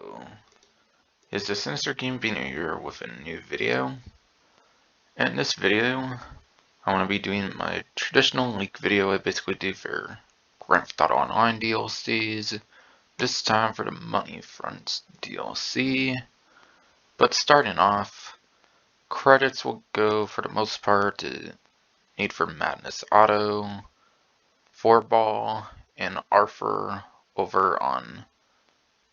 Hello. Is the Sinister Game being here with a new video? In this video, I want to be doing my traditional leak video I basically do for Grand Theft Auto Online DLCs, this time for the Money Front DLC. But starting off, credits will go for the most part to Need for Madness Auto, 4Ball, and Arthur over on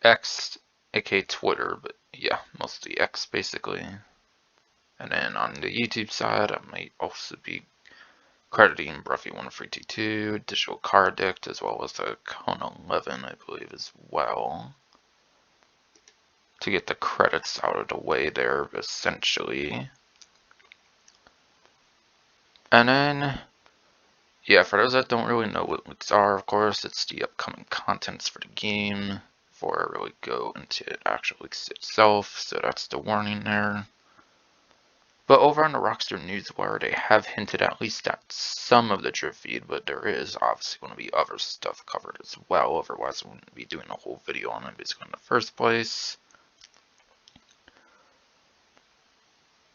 X, aka Twitter, but yeah, mostly X basically. And then on the YouTube side, I might also be crediting Bruffy1322, Digital Car Addict, as well as the Kona 11, I believe, as well. To get the credits out of the way there, essentially. And then, yeah, for those that don't really know what leaks are, of course, it's the upcoming contents for the game before I really go into the actual leaks itself, so that's the warning there. But over on the Rockstar Newswire, they have hinted at least at some of the drip feed, but there is obviously going to be other stuff covered as well, otherwise I wouldn't be doing a whole video on it basically in the first place.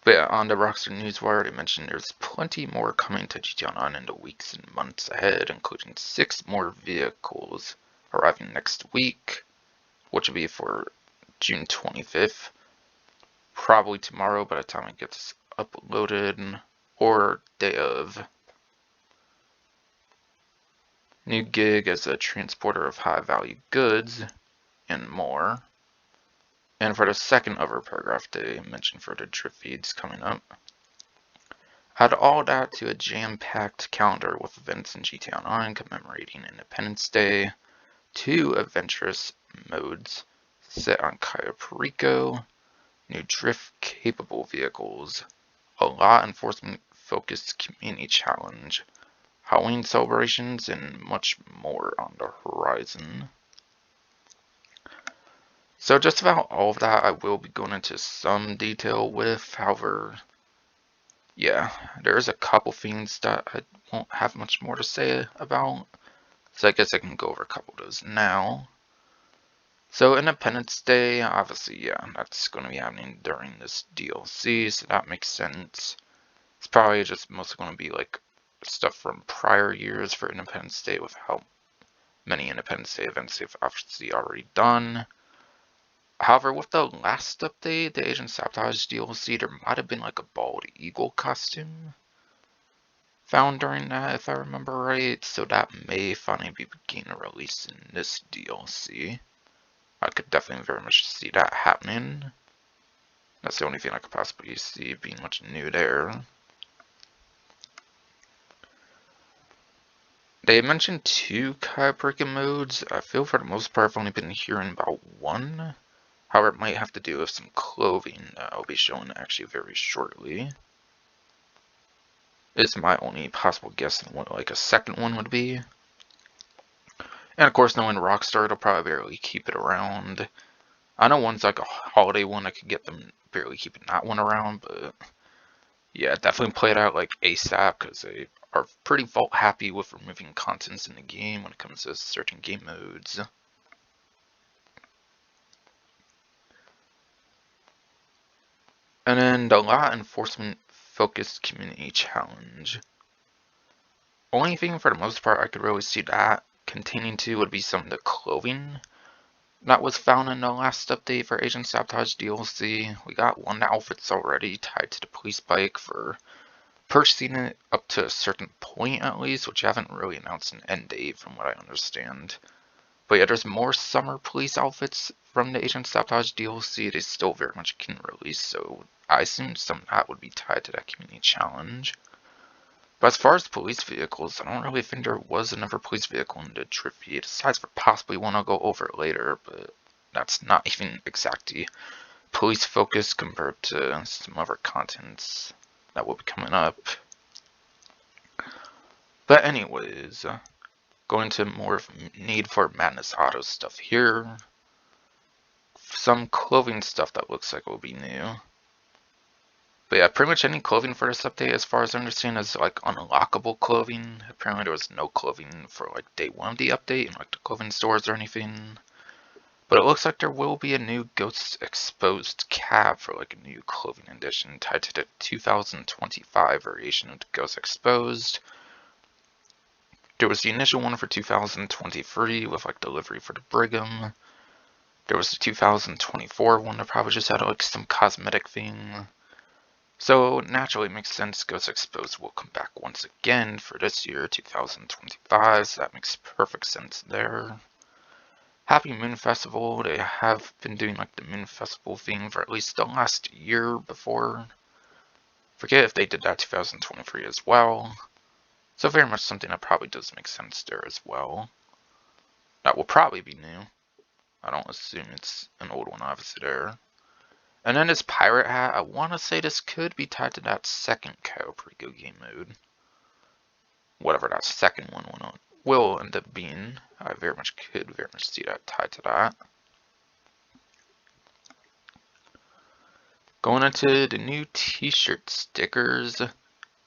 But yeah, on the Rockstar Newswire, they mentioned there's plenty more coming to GTA Online in the weeks and months ahead, including 6 more vehicles arriving next week, which will be for June 25th. Probably tomorrow by the time it gets uploaded, or day of. New gig as a transporter of high-value goods, and more. And for the second other paragraph they mentioned for the drip feeds coming up. Add all that to a jam-packed calendar with events in GTA Online commemorating Independence Day, 2 adventurous modes set on Cayo Perico, new drift-capable vehicles, a law enforcement-focused community challenge, Halloween celebrations, and much more on the horizon. So just about all of that I will be going into some detail with, however, yeah, there's a couple things that I won't have much more to say about, so I guess I can go over a couple of those now. So Independence Day, obviously, yeah, that's going to be happening during this DLC, so that makes sense. It's probably just mostly going to be like stuff from prior years for Independence Day with how many Independence Day events they've obviously already done. However, with the last update, the Agent Sabotage DLC, there might have been like a bald eagle costume found during that, if I remember right, so that may finally be beginning to release in this DLC. I could definitely very much see that happening. That's the only thing I could possibly see being much new there. They mentioned 2 Cayo Perico modes. I feel for the most part I've only been hearing about 1. However, it might have to do with some clothing that I'll be showing actually very shortly. Is my only possible guess on what like a second one would be. And of course, knowing Rockstar, they'll probably barely keep it around. I know one's like a holiday one, I could get them barely keeping that one around, but yeah, definitely play it out like ASAP, because they are pretty vault happy with removing contents in the game when it comes to certain game modes. And then the law enforcement focused community challenge. Only thing for the most part I could really see that containing to would be some of the clothing that was found in the last update for Agent Sabotage DLC. We got 1 outfits already tied to the police bike for purchasing it up to a certain point at least, which haven't really announced an end date from what I understand. But yeah, there's more summer police outfits from the Agent Sabotage DLC they still very much can release, so I assume some of that would be tied to that community challenge. But as far as police vehicles, I don't really think there was another police vehicle in the drip feed, aside for possibly one I'll go over later, but that's not even exactly police focused compared to some other contents that will be coming up. But anyways, going to more of Need for Madness Auto stuff here. Some clothing stuff that looks like will be new. But yeah, pretty much any clothing for this update, as far as I understand, is like unlockable clothing. Apparently there was no clothing for like day 1 of the update in like the clothing stores or anything. But it looks like there will be a new Ghost Exposed cab for like a new clothing edition tied to the 2025 variation of Ghost Exposed. There was the initial one for 2023 with like delivery for the Brigham. There was the 2024 one that probably just had like some cosmetic thing. So naturally it makes sense Ghost Exposed will come back once again for this year, 2025, so that makes perfect sense there. Happy Moon Festival, they have been doing like the Moon Festival thing for at least the last year before. Forget if they did that 2023 as well. So very much something that probably does make sense there as well. That will probably be new. I don't assume it's an old one obviously there. And then this pirate hat, I want to say this could be tied to that second Cayo Perico game mode. Whatever that second one will end up being. I very much see that tied to that. Going into the new t-shirt stickers,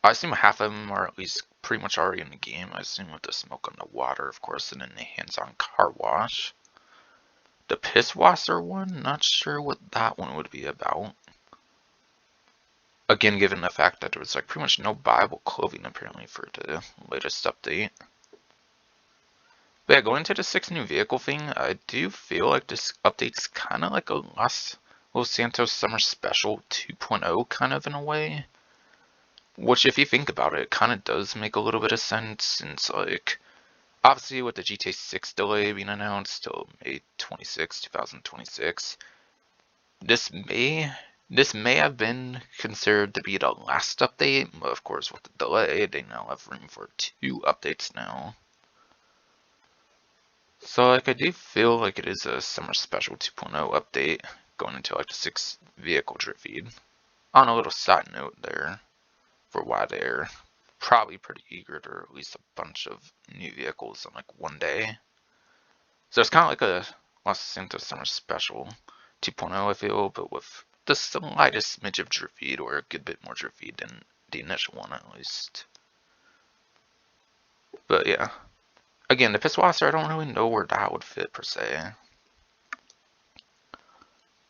I assume half of them are at least pretty much already in the game. I assume with the smoke on the water, of course, and then the hands-on car wash. The Pisswasser one, not sure what that one would be about. Again, given the fact that there was like pretty much no buyable clothing apparently for the latest update. But yeah, going into the 6 new vehicle thing, I do feel like this update's kind of like a Los Santos Summer Special 2.0 kind of in a way. Which if you think about it, kind of does make a little bit of sense since like, obviously with the GTA 6 delay being announced till May 26, 2026, this may have been considered to be the last update, but of course with the delay, they now have room for 2 updates now. So like I do feel like it is a Summer Special 2.0 update going into like the 6 vehicle drip feed. On a little side note there, for why they're probably pretty eager to release a bunch of new vehicles on like one day. So it's kind of like a Los Santos Summer Special 2.0 I feel, but with the slightest smidge of drip feed, or a good bit more drip feed than the initial one at least. But yeah. Again, the Pisswasser, I don't really know where that would fit per se.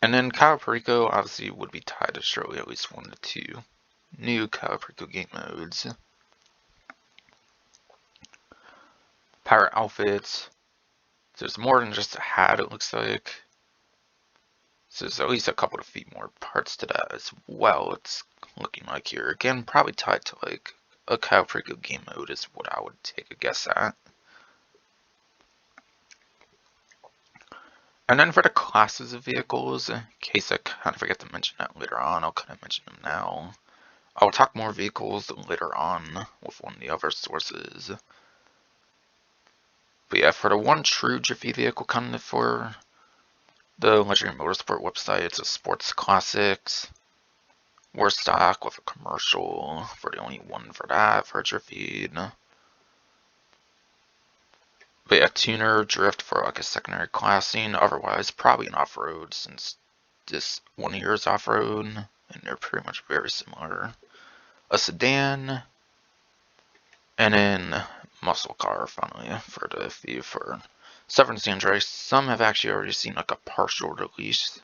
And then Cayo Perico obviously would be tied to surely at least 1 to 2 new Cayo Perico game modes. Pirate outfits. So there's more than just a hat, it looks like. So there's at least a couple of feet more parts to that as well, it's looking like here. Again, probably tied to like a Cayo Perico game mode is what I would take a guess at. And then for the classes of vehicles, in case I kind of forget to mention that later on, I'll kind of mention them now. I'll talk more vehicles later on with one of the other sources. But yeah, for the one true Jiffy vehicle kind of for the Legendary Motorsport website, it's a Sports Classics Warstock with a commercial for the only one for that for a Jiffy. But yeah, tuner drift for like a secondary classing, otherwise probably an off-road since this one here is off-road and they're pretty much very similar. A sedan, and then muscle car finally for the few for Severance Android. Some have actually already seen like a partial release.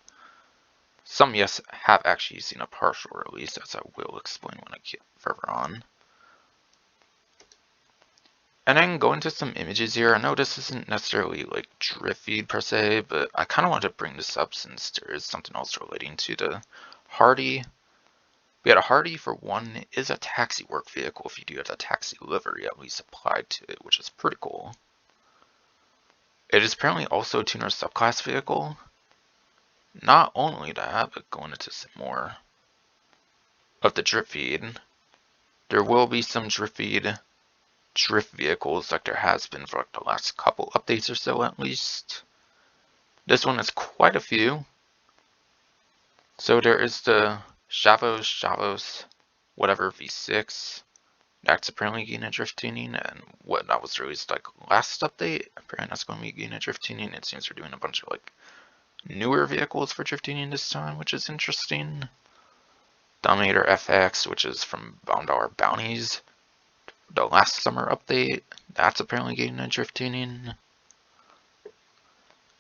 Some, yes, have actually seen a partial release, as I will explain when I get further on. And then go into some images here. I know this isn't necessarily like drift feed per se, but I kind of want to bring this up since there is something else relating to the Hardy. We had a Hardy, for one, is a taxi work vehicle if you do have a taxi livery at least applied to it, which is pretty cool. It is apparently also a tuner subclass vehicle. Not only that, but going into some more of the drip feed, there will be some drip feed drift vehicles like there has been for like the last couple updates or so at least. This one is quite a few. So there is the Chavos, whatever V6. That's apparently getting a drift tuning, and what that was released like last update, apparently that's going to be getting a drift tuning. It seems they're doing a bunch of like newer vehicles for drift tuning this time, which is interesting. Dominator FX, which is from $1 Bounties, the last summer update, that's apparently getting a drift tuning.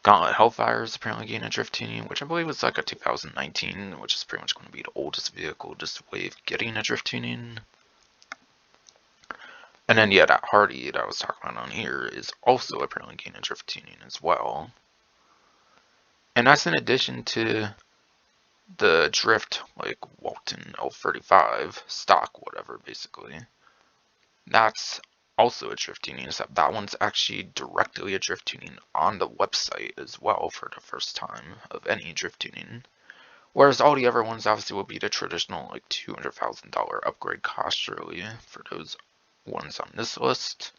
Gauntlet Hellfire is apparently getting a drift tuning, which I believe is like a 2019, which is pretty much going to be the oldest vehicle, just way of getting a drift tuning. And then, yeah, that Hardy that I was talking about on here is also apparently getting a drift tuning as well. And that's in addition to the drift, like Walton L35, stock, whatever, basically. That's also a drift tuning, except that one's actually directly a drift tuning on the website as well for the first time of any drift tuning. Whereas all the other ones obviously will be the traditional like $200,000 upgrade cost really for those ones on this list.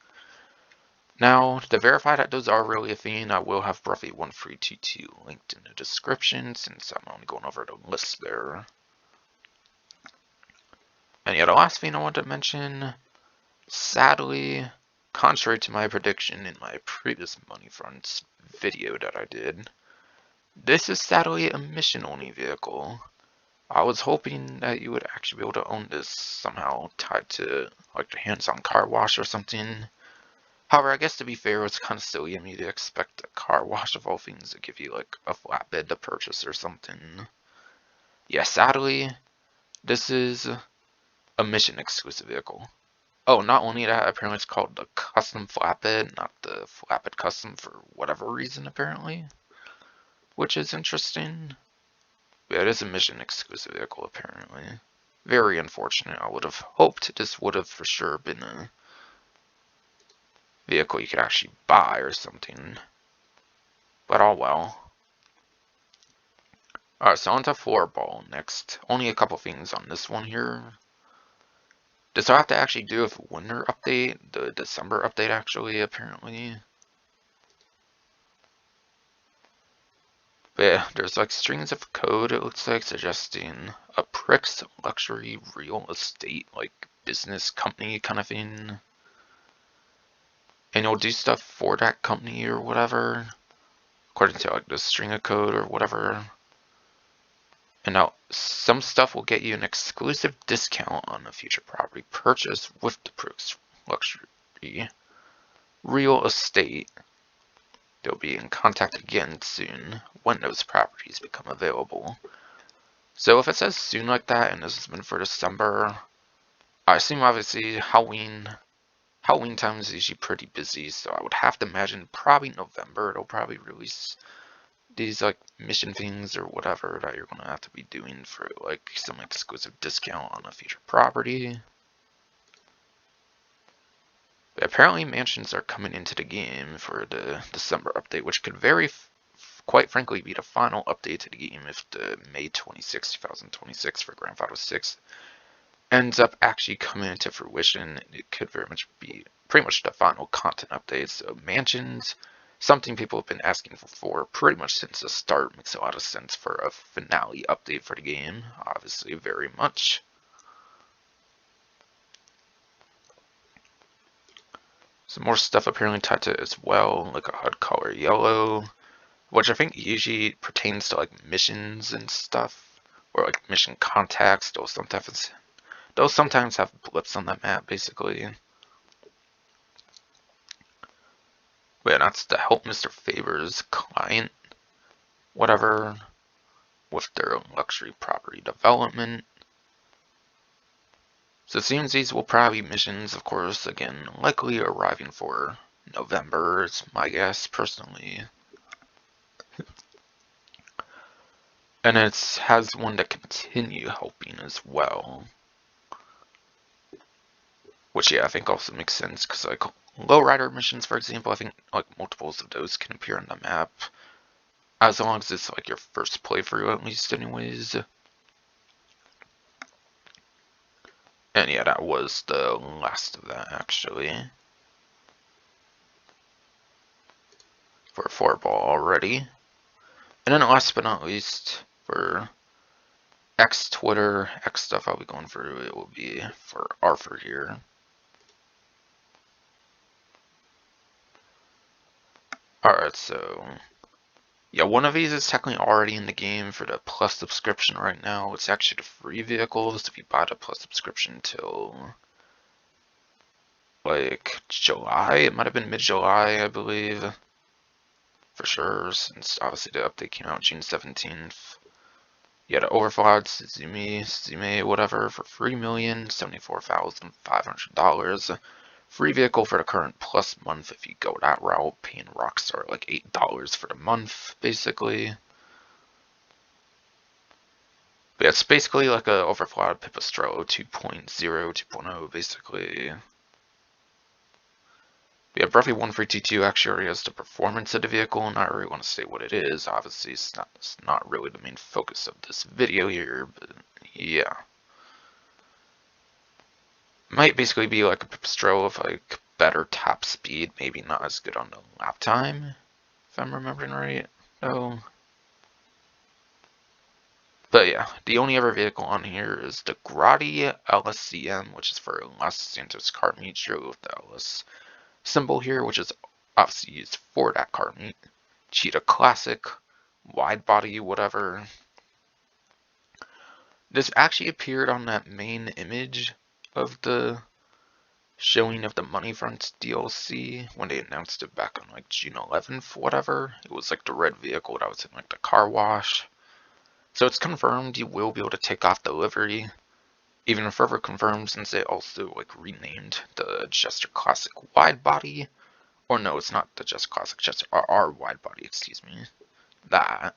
Now, to verify that those are really a thing, I will have Breathy 1322 linked in the description since I'm only going over the list there. And yeah, the last thing I want to mention, sadly, contrary to my prediction in my previous Money Fronts video that I did, this is sadly a mission-only vehicle. I was hoping that you would actually be able to own this somehow tied to like the hands-on car wash or something. However, I guess to be fair, it's kind of silly of me to expect a car wash of all things to give you like a flatbed to purchase or something. Yeah, sadly, this is a mission exclusive vehicle. Oh, not only that, apparently it's called the custom flatbed, not the flatbed custom for whatever reason apparently. Which is interesting. Yeah, it is a mission exclusive vehicle apparently. Very unfortunate. I would have hoped this would have for sure been a vehicle you could actually buy or something. But all well. Alright, so on to Floorball next. Only a couple things on this one here. This will have to actually do with winter update, the December update actually, apparently. But yeah, there's like strings of code, it looks like, suggesting a Prix luxury real estate, like business company kind of thing. And you'll do stuff for that company or whatever, according to like the string of code or whatever. And now some stuff will get you an exclusive discount on a future property purchase with the Prix luxury real estate. They'll be in contact again soon when those properties become available. So if it says soon like that and this has been for December, I assume obviously Halloween time is usually pretty busy, so I would have to imagine probably November it'll probably release these like mission things or whatever that you're gonna have to be doing for like some exclusive discount on a future property. But apparently mansions are coming into the game for the December update, which could quite frankly be the final update to the game if the May 26, 2026 for Grand Theft Auto 6 ends up actually coming into fruition. It could very much be pretty much the final content update. So mansions, something people have been asking for pretty much since the start, makes a lot of sense for a finale update for the game, obviously very much. Some more stuff apparently tied to it as well, like a HUD color yellow, which I think usually pertains to like missions and stuff, or like mission contacts. Those sometimes have blips on that map, basically. But yeah, that's to help Mr. Favor's client, whatever, with their own luxury property development. So it seems these will probably be missions, of course, again, likely arriving for November, is my guess, personally. And it has one to continue helping as well. Which, yeah, I think also makes sense, because, like, lowrider missions, for example, I think, like, multiples of those can appear on the map. As long as it's, like, your first playthrough, at least, anyways. And yeah, that was the last of that, actually. For Floorball already. And then last but not least, for X Twitter, X stuff I'll be going through, it will be for Arthur here. Alright, so yeah, one of these is technically already in the game for the Plus subscription right now. It's actually the free vehicles if you buy the Plus subscription till like July. It might have been mid-July, I believe. for sure, since obviously the update came out June 17th. You had an overflowed Suzume, whatever, for $3,074,500. Free vehicle for the current plus month if you go that route, paying Rockstar like $8 for the month, basically. But yeah, it's basically like a overflowed Pipistrello 2.0, 2.0, basically. We have roughly 1322 actually already has the performance of the vehicle, and I really want to say what it is. Obviously, it's not really the main focus of this video here, but yeah. Might basically be like a Pipistrello with like better top speed, maybe not as good on the lap time, if I'm remembering right. No. But yeah, the only other vehicle on here is the Grotti LSCM, which is for Los Santos car meet, show with the LS symbol here, which is obviously used for that car meet. Cheetah Classic, wide body, whatever. This actually appeared on that main image of the showing of the Money Fronts DLC when they announced it back on like June 11th, whatever. It was like the red vehicle that was in like the car wash. So it's confirmed you will be able to take off the livery. Even further confirmed since they also like renamed the Jester Classic wide body. Or no, it's not the Jester Classic, Jester RR wide body, excuse me. That.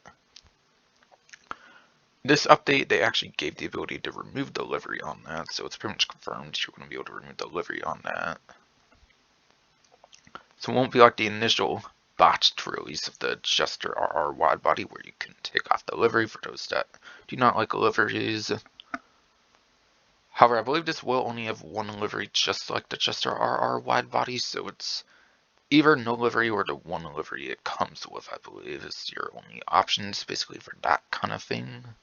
This update, they actually gave the ability to remove the livery on that, so it's pretty much confirmed you're going to be able to remove the livery on that. So it won't be like the initial botched release of the Jester RR wide body where you can take off the livery for those that do not like liveries. However, I believe this will only have one livery just like the Jester RR wide body, so it's either no livery or the one livery it comes with, I believe, is your only options basically for that kind of thing.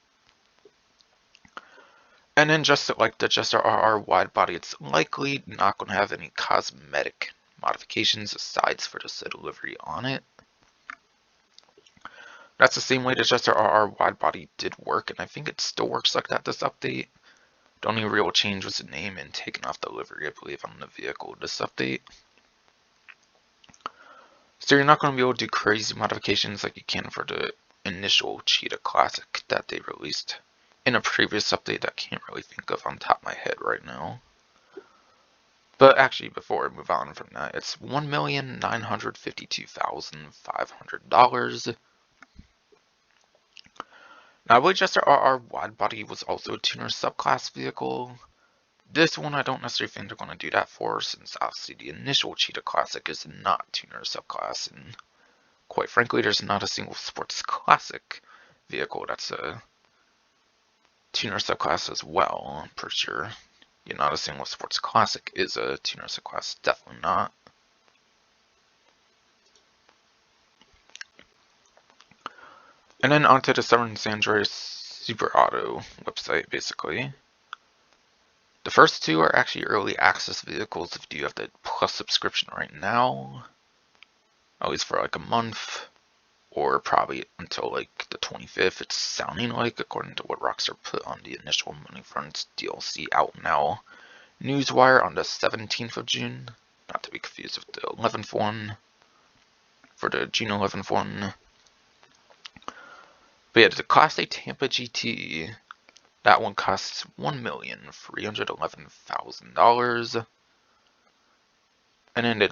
And then just like the Jester RR wide body, it's likely not going to have any cosmetic modifications aside for the said livery on it. That's the same way the Jester RR wide body did work, and I think it still works like that this update. The only real change was the name and taking off the livery, I believe, on the vehicle this update. So you're not going to be able to do crazy modifications like you can for the initial Cheetah Classic that they released in a previous update that I can't really think of on top of my head right now. But actually, before I move on from that, it's $1,952,500. Now, I believe Jester RR wide body was also a tuner subclass vehicle. This one I don't necessarily think they're going to do that for, since obviously the initial Cheetah Classic is not tuner subclass, and quite frankly, there's not a single sports classic vehicle that's a tuner subclass as well, I'm pretty sure. Yeah, not a single sports classic is a tuner subclass, definitely not. And then onto the Southern San Andreas Super Auto website, basically. The first two are actually early access vehicles if you have the Plus subscription right now. At least for like a month, or probably until like the 25th, it's sounding like, according to what Rockstar put on the initial Money Fronts DLC out now newswire on the 17th of June. Not to be confused with the 11th one, for the June 11th one. But yeah, the Class A Tampa GT, that one costs $1,311,000. And then the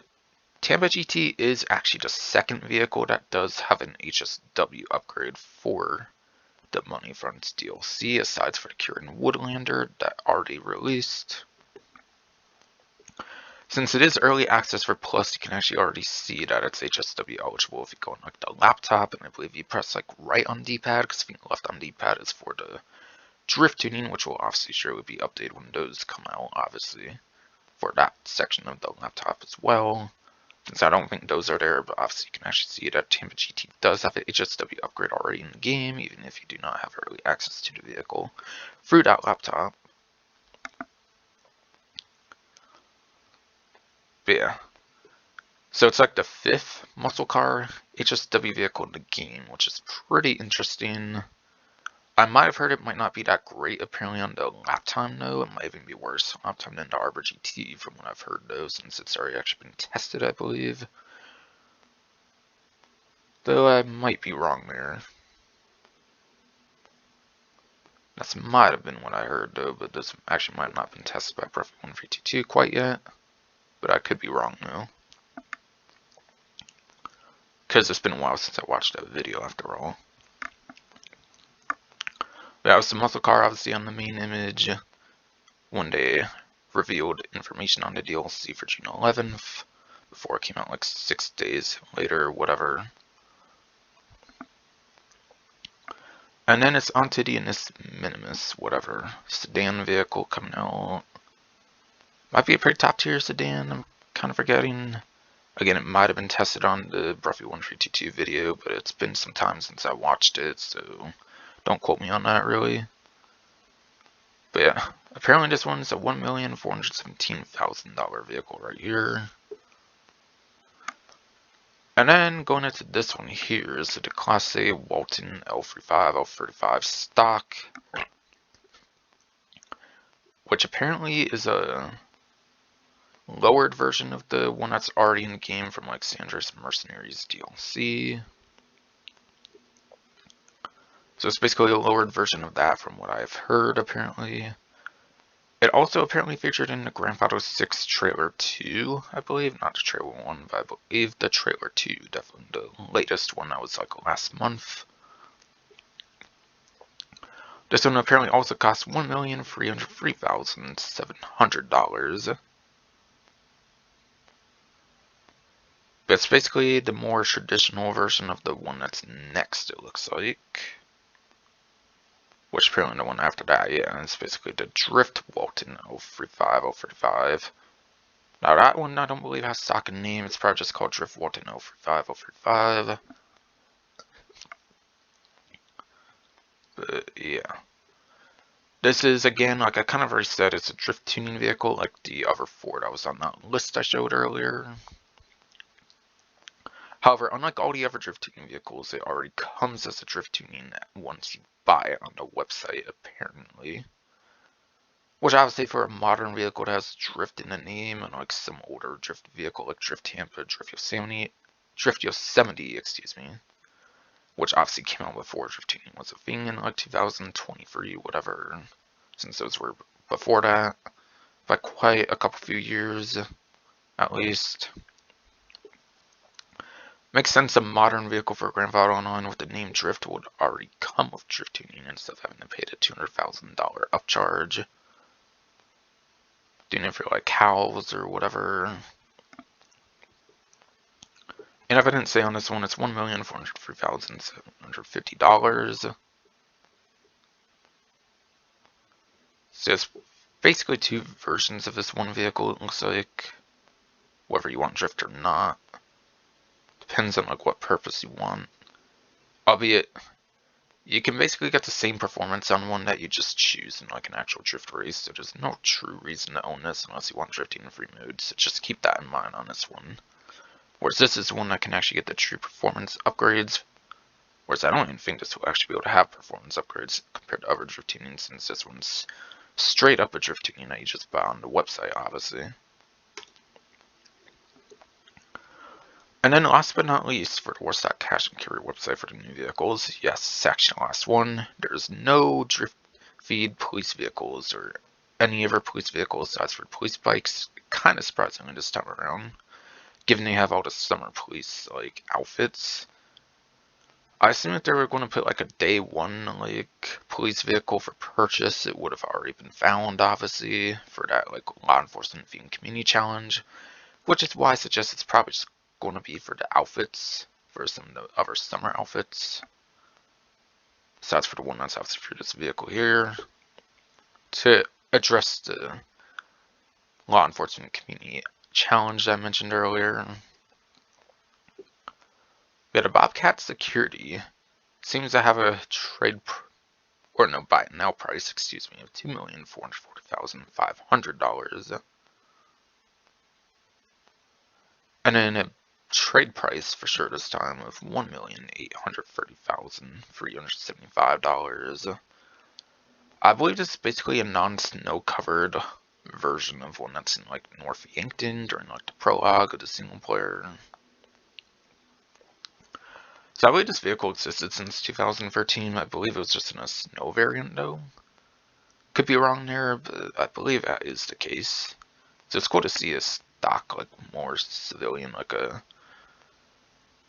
Tampa GT is actually the second vehicle that does have an HSW upgrade for the Money Fronts DLC, aside for the Kieran Woodlander that already released. Since it is early access for Plus, you can actually already see that it's HSW eligible if you go on like the laptop, and I believe you press like right on D-pad, because I think left on D-pad is for the drift tuning, which will obviously surely be updated when those come out, obviously, for that section of the laptop as well. Since I don't think those are there, but obviously you can actually see that Tampa GT does have an HSW upgrade already in the game, even if you do not have early access to the vehicle through that laptop. But yeah. So it's like the 5th muscle car HSW vehicle in the game, which is pretty interesting. I might have heard it might not be that great apparently on the lap time though. It might even be worse on lap time than the Arbor GT from what I've heard though, since it's already actually been tested, I believe. Though I might be wrong there. That might have been what I heard though, but this actually might not have been tested by Breath 1322 quite yet. But I could be wrong though. Because it's been a while since I watched that video after all. That was the muscle car obviously on the main image. One day revealed information on the DLC for June 11th. Before it came out like 6 days later, whatever. And then it's onto the Ennis Minimus, whatever. Sedan vehicle coming out. Might be a pretty top tier sedan, I'm kind of forgetting. Again, it might have been tested on the Bruffy 1322 video, but it's been some time since I watched it, so don't quote me on that really. But yeah, apparently this one's a $1,417,000 vehicle right here. And then going into this one here is the Class A Walton L35, L35 stock, which apparently is a lowered version of the one that's already in the game from like Sandra's Mercenaries DLC. So it's basically a lowered version of that from what I've heard apparently. It also apparently featured in the Grand Theft Auto 6 Trailer 2, I believe. Not the Trailer 1, but I believe the Trailer 2, definitely the latest one that was like last month. This one apparently also cost $1,303,700. But it's basically the more traditional version of the one that's next, it looks like. Which apparently the one after that, yeah, it's basically the Drift Walton 035, 035. Now that one I don't believe has stock in name, it's probably just called Drift Walton 035, 035. But yeah. This is, again, like I kind of already said, it's a drift tuning vehicle like the other four that was on that list I showed earlier. However, unlike all the other drift tuning vehicles, it already comes as a drift tuning once you buy it on the website, apparently. Which obviously for a modern vehicle that has drift in the name, and like some older drift vehicle like Drift Tampa, Drift Yosemite, excuse me. Which obviously came out before drift tuning was a thing in like 2023, whatever. Since those were before that, by quite a couple few years, at least. Makes sense a modern vehicle for Grand Theft Auto Online with the name Drift would already come with drift tuning instead of having to pay the $200,000 upcharge. Doing it for like cows or whatever. And if I didn't say on this one, it's $1,403,750. So it's basically two versions of this one vehicle, it looks like. Whether you want drift or not. Depends on like what purpose you want. Albeit, you can basically get the same performance on one that you just choose in like an actual drift race, so there's no true reason to own this unless you want drifting in free mode, so just keep that in mind on this one. Whereas this is one that can actually get the true performance upgrades, whereas I don't even think this will actually be able to have performance upgrades compared to other drift tuning, since this one's straight up a drift tuning that you just buy on the website, obviously. And then last but not least, for the Warstock Cash and Carry website for the new vehicles, yes, it's actually the last one. There's no drift feed police vehicles or any other police vehicles aside for police bikes. Kind of surprisingly this time around, given they have all the summer police like outfits. I assume if they were going to put like a day one like police vehicle for purchase, it would have already been found, obviously, for that like law enforcement themed community challenge, which is why I suggest it's probably just going to be for the outfits, for some of the other summer outfits. So that's for the one that's obviously for this vehicle here, to address the law enforcement community challenge that I mentioned earlier. We had a Bobcat security. Seems to have a buy it now price, excuse me, of $2,440,500. And then a trade price for sure this time of $1,830,375. I believe this is basically a non-snow covered version of one that's in like North Yankton during like the prologue of the single player. So I believe this vehicle existed since 2013. I believe it was just in a snow variant though. Could be wrong there, but I believe that is the case. So it's cool to see a stock, like more civilian, like a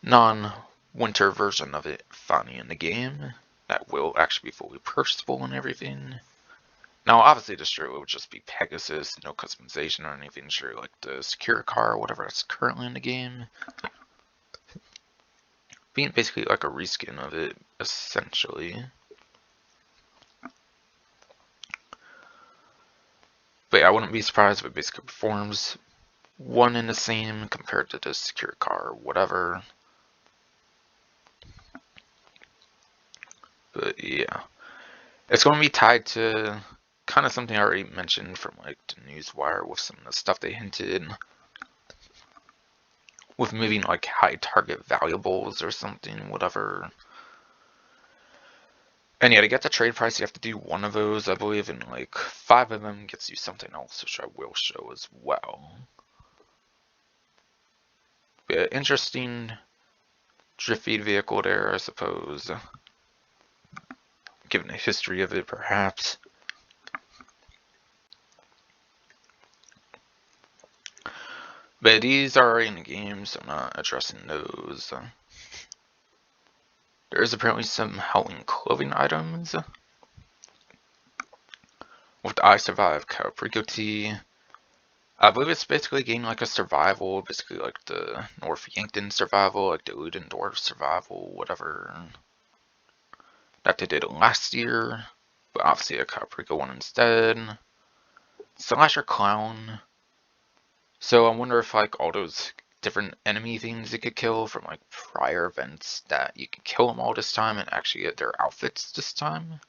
non-winter version of it finally in the game that will actually be fully purchasable and everything. Now, obviously, this sure would just be Pegasus, no customization or anything. Sure, like the secure car or whatever that's currently in the game, being basically like a reskin of it, essentially. But yeah, I wouldn't be surprised if it basically performs one and the same compared to the secure car or whatever. But yeah, it's going to be tied to kind of something I already mentioned from like the Newswire with some of the stuff they hinted with moving like high target valuables or something, whatever. And yeah, to get the trade price, you have to do one of those, I believe, and like 5 of them gets you something else, which I will show as well. But interesting drift feed vehicle there, I suppose, given the history of it, perhaps. But these are already in the game, so I'm not addressing those. There is apparently some Halloween clothing items. With the I Survive Caprico tee. I believe it's basically getting like a survival, basically like the North Yankton survival, like the Ludendorff survival, whatever that they did last year. But obviously a Caprico one instead. Slasher Clown. So I wonder if like all those different enemy things you could kill from like prior events, that you can kill them all this time and actually get their outfits this time.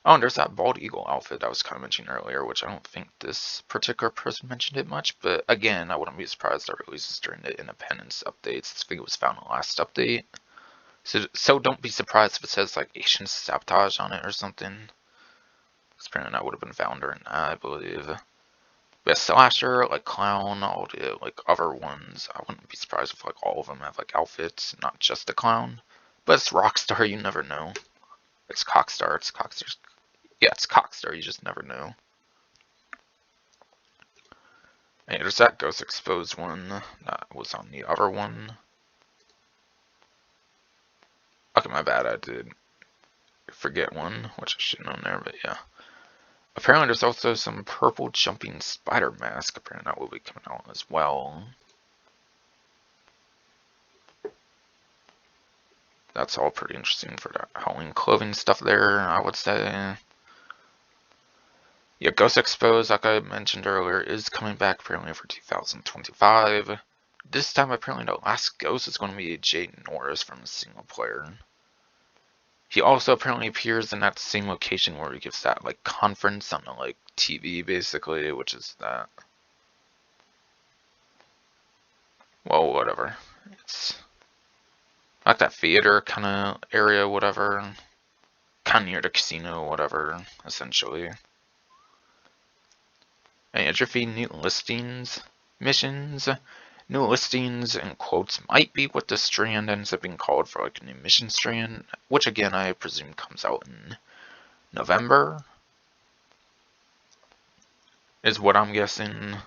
Oh, and there's that bald eagle outfit I was kind of mentioning earlier, which I don't think this particular person mentioned it much, but again, I wouldn't be surprised that releases during the Independence updates. I think it was found in the last update. So don't be surprised if it says like Asian Sabotage on it or something. Because apparently that would have been found during that, I believe. But Slasher, like Clown, all the like other ones, I wouldn't be surprised if like all of them have like outfits, not just the Clown. But it's Rockstar, you never know. It's Cockstar, it's Cockstar's. Yeah, it's Cockstar, you just never know. Hey, there's that Ghost Exposed one that was on the other one. Okay, my bad, I did forget one, which I should have known there, but yeah. Apparently there's also some purple jumping spider mask, apparently that will be coming out as well. That's all pretty interesting for that Halloween clothing stuff there, I would say. Yeah, Ghost Exposed, like I mentioned earlier, is coming back apparently for 2025. This time, apparently, the last ghost is going to be Jay Norris from the single player. He also apparently appears in that same location where he gives that like conference on the like TV, basically, which is that. Well, whatever. It's like that theater kind of area, whatever. Kind of near the casino, whatever, essentially. And entropy new listings, missions. New listings in quotes might be what the strand ends up being called for like a new mission strand, which again I presume comes out in November, is what I'm guessing.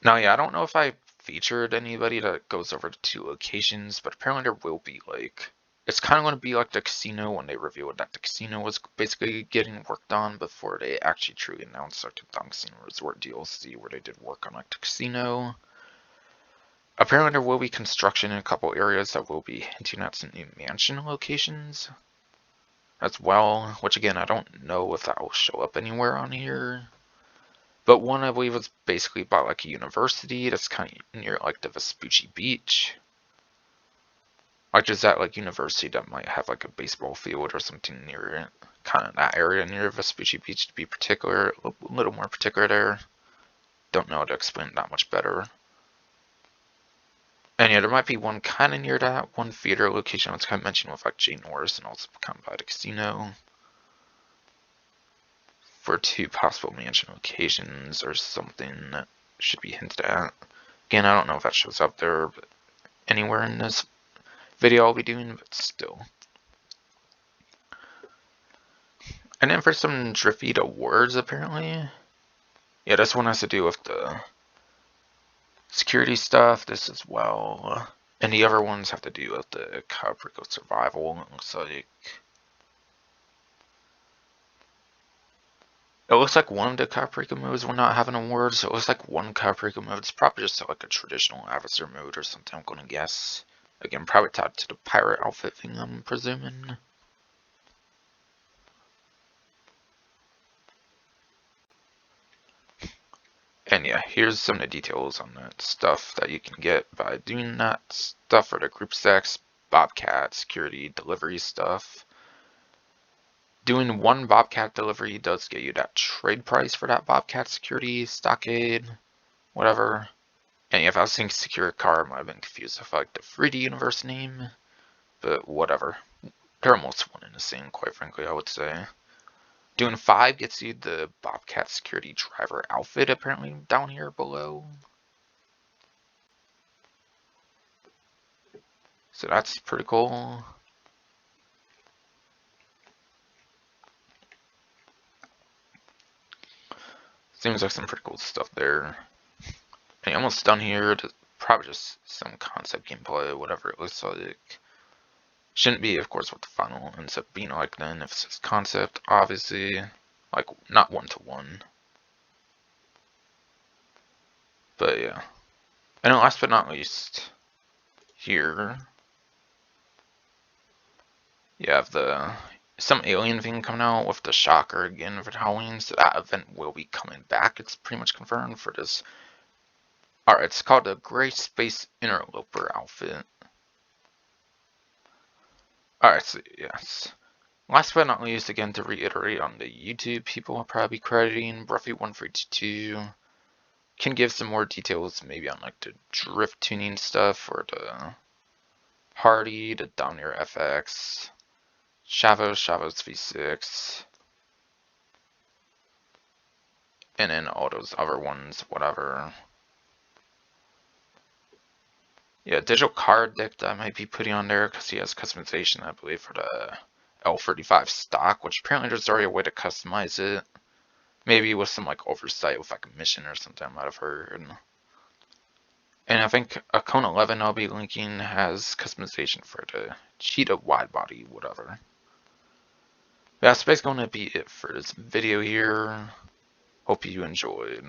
Now, yeah, I don't know if I featured anybody that goes over to 2 locations, but apparently there will be like, it's kind of going to be like the casino when they revealed that the casino was basically getting worked on before they actually truly announced like the Dancing Resort DLC where they did work on like the casino. Apparently there will be construction in a couple areas that will be hinting at some new mansion locations as well, which again, I don't know if that will show up anywhere on here. But one I believe was basically about like a university that's kind of near like the Vespucci Beach. Like there's that like university that might have like a baseball field or something near it. Kind of that area near Vespucci Beach to be particular, a little more particular there. Don't know how to explain it that much better. And yeah, there might be one kind of near that, one theater location I was kind of mentioned with like Jay Norris and also kind of by the casino. For 2 possible mansion locations or something that should be hinted at. Again, I don't know if that shows up there, but anywhere in this video I'll be doing, but still. And then for some Driftfeed awards, apparently. Yeah, this one has to do with the security stuff, this as well. And the other ones have to do with the Caprico survival. It looks like one of the Caprico modes will not have an award, so it looks like one Caprico mode is probably just like a traditional adversary mode or something, I'm gonna guess. Again, probably tied to the pirate outfit thing, I'm presuming. And yeah, here's some of the details on that stuff that you can get by doing that stuff for the group stacks, Bobcat, security, delivery stuff. Doing one Bobcat delivery does get you that trade price for that Bobcat security, Stockade, whatever. And if I was saying secure car, I might have been confused with like the 3D universe name, but whatever. They're almost one and the same, quite frankly, I would say. Doing 5 gets you the Bobcat security driver outfit, apparently, down here below. So that's pretty cool. Seems like some pretty cool stuff there. And almost done here. Probably just some concept gameplay, whatever it looks like. Shouldn't be, of course, what the final ends up being like then. If it's just concept, obviously. Like, not one-to-one. But yeah. And last but not least, here you have some alien thing coming out with the Shocker again for Halloween. So that event will be coming back. It's pretty much confirmed for this. Alright, it's called the Gray Space Interloper outfit. Alright, so yes. Last but not least, again to reiterate on the YouTube, people will probably be crediting Bruffy1322. Can give some more details maybe on like the drift tuning stuff or the Hardy, the Dominator FX, Shavos V6, and then all those other ones, whatever. Yeah, digital card deck that I might be putting on there because he has customization, I believe, for the L35 stock, which apparently there's already a way to customize it. Maybe with some like oversight with like a mission or something I might have heard. And I think a Cone 11 I'll be linking has customization for the Cheetah wide body, whatever. That's basically going to be it for this video here. Hope you enjoyed.